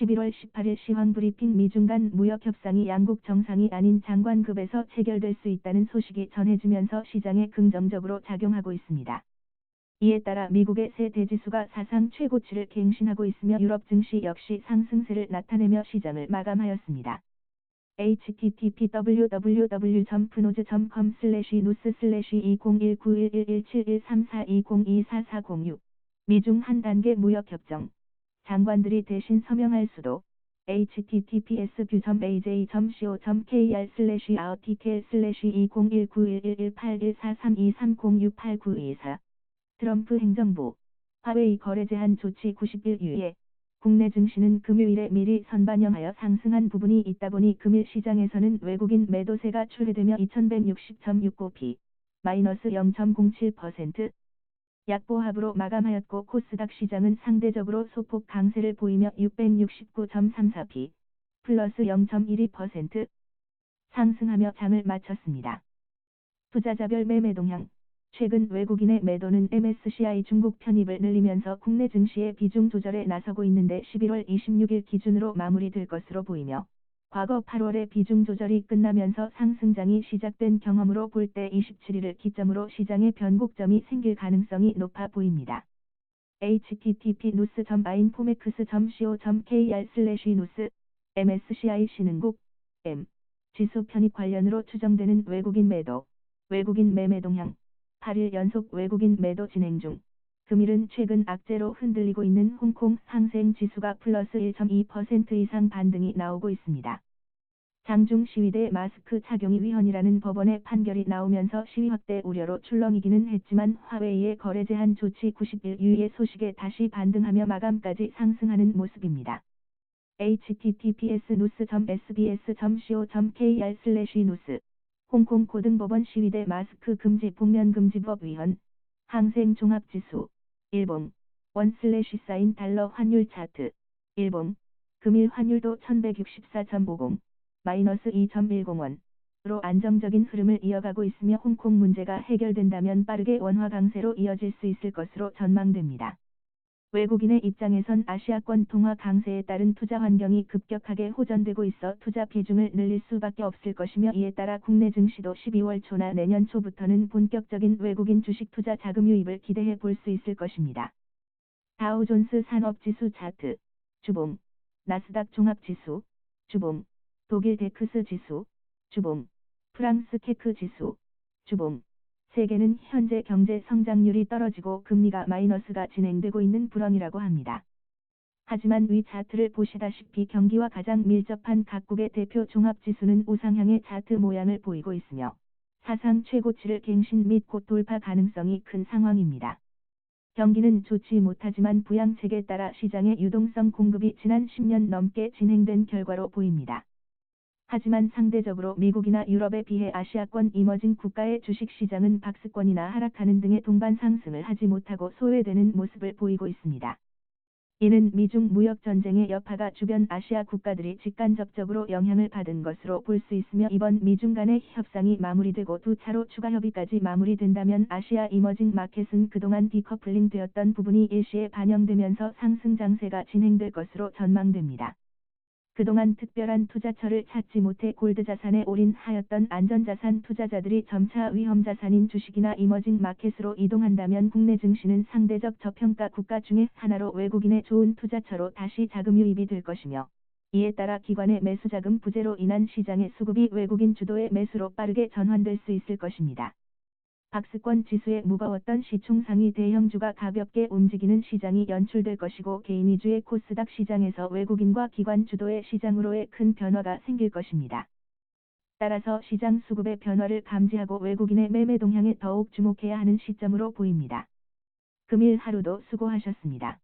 11월 18일 시황 브리핑 미중 간 무역 협상이 양국 정상이 아닌 장관급에서 체결될 수 있다는 소식이 전해지면서 시장에 긍정적으로 작용하고 있습니다. 이에 따라 미국의 새 대지수가 사상 최고치를 갱신하고 있으며 유럽 증시 역시 상승세를 나타내며 시장을 마감하였습니다. http://www.pnote.com/news/201911711342024406 미중 한 단계 무역 협정 장관들이 대신 서명할 수도 https://article/out.201911814323068924 트럼프 행정부 화웨이 거래 제한 조치 91유예 국내 증시는 금요일에 미리 선반영하여 상승한 부분이 있다 보니 금일 시장에서는 외국인 매도세가 출회되며 2160.69p 마이너스 0.07% 약보합으로 마감하였고 코스닥 시장은 상대적으로 소폭 강세를 보이며 669.34p 플러스 0.12% 상승하며 장을 마쳤습니다. 투자자별 매매 동향 최근 외국인의 매도는 MSCI 중국 편입을 늘리면서 국내 증시의 비중 조절에 나서고 있는데 11월 26일 기준으로 마무리될 것으로 보이며 과거 8월에 비중 조절이 끝나면서 상승장이 시작된 경험으로 볼 때 27일을 기점으로 시장의 변곡점이 생길 가능성이 높아 보입니다. http://news.infomex.co.kr/news MSCI 신흥국 M 지수 편입 관련으로 추정되는 외국인 매도 외국인 매매 동향 8일 연속 외국인 매도 진행 중 금일은 최근 악재로 흔들리고 있는 홍콩 항생 지수가 플러스 1.2% 이상 반등이 나오고 있습니다. 장중 시위대 마스크 착용이 위헌이라는 법원의 판결이 나오면서 시위 확대 우려로 출렁이기는 했지만 화웨이의 거래 제한 조치 91유예 소식에 다시 반등하며 마감까지 상승하는 모습입니다. https://news.sbs.co.kr/news 홍콩 고등법원 시위대 마스크 금지 복면금지법 위헌 항생 종합지수 일봉 원/사인 달러 환율 차트 일봉 금일 환율도 1164.50 마이너스 2.10원으로 안정적인 흐름을 이어가고 있으며 홍콩 문제가 해결된다면 빠르게 원화 강세로 이어질 수 있을 것으로 전망됩니다. 외국인의 입장에선 아시아권 통화 강세에 따른 투자 환경이 급격하게 호전되고 있어 투자 비중을 늘릴 수밖에 없을 것이며 이에 따라 국내 증시도 12월 초나 내년 초부터는 본격적인 외국인 주식 투자 자금 유입을 기대해 볼 수 있을 것입니다. 다우존스 산업지수 차트 주봉 나스닥 종합지수 주봉 독일 덱크스 지수 주봉 프랑스 케크 지수 주봉 세계는 현재 경제 성장률이 떨어지고 금리가 마이너스가 진행되고 있는 불황이라고 합니다. 하지만 위 차트를 보시다시피 경기와 가장 밀접한 각국의 대표 종합지수는 우상향의 차트 모양을 보이고 있으며 사상 최고치를 갱신 및 곧 돌파 가능성이 큰 상황입니다. 경기는 좋지 못하지만 부양책에 따라 시장의 유동성 공급이 지난 10년 넘게 진행된 결과로 보입니다. 하지만 상대적으로 미국이나 유럽에 비해 아시아권 이머징 국가의 주식시장은 박스권이나 하락하는 등의 동반 상승을 하지 못하고 소외되는 모습을 보이고 있습니다. 이는 미중 무역전쟁의 여파가 주변 아시아 국가들이 직간접적으로 영향을 받은 것으로 볼 수 있으며 이번 미중 간의 협상이 마무리되고 두 차로 추가 협의까지 마무리된다면 아시아 이머징 마켓은 그동안 디커플링 되었던 부분이 일시에 반영되면서 상승 장세가 진행될 것으로 전망됩니다. 그동안 특별한 투자처를 찾지 못해 골드자산에 올인하였던 안전자산 투자자들이 점차 위험자산인 주식이나 이머징 마켓으로 이동한다면 국내 증시는 상대적 저평가 국가 중에 하나로 외국인의 좋은 투자처로 다시 자금 유입이 될 것이며 이에 따라 기관의 매수자금 부재로 인한 시장의 수급이 외국인 주도의 매수로 빠르게 전환될 수 있을 것입니다. 박스권 지수에 무거웠던 시총상위 대형주가 가볍게 움직이는 시장이 연출될 것이고 개인 위주의 코스닥 시장에서 외국인과 기관 주도의 시장으로의 큰 변화가 생길 것입니다. 따라서 시장 수급의 변화를 감지하고 외국인의 매매 동향에 더욱 주목해야 하는 시점으로 보입니다. 금일 하루도 수고하셨습니다.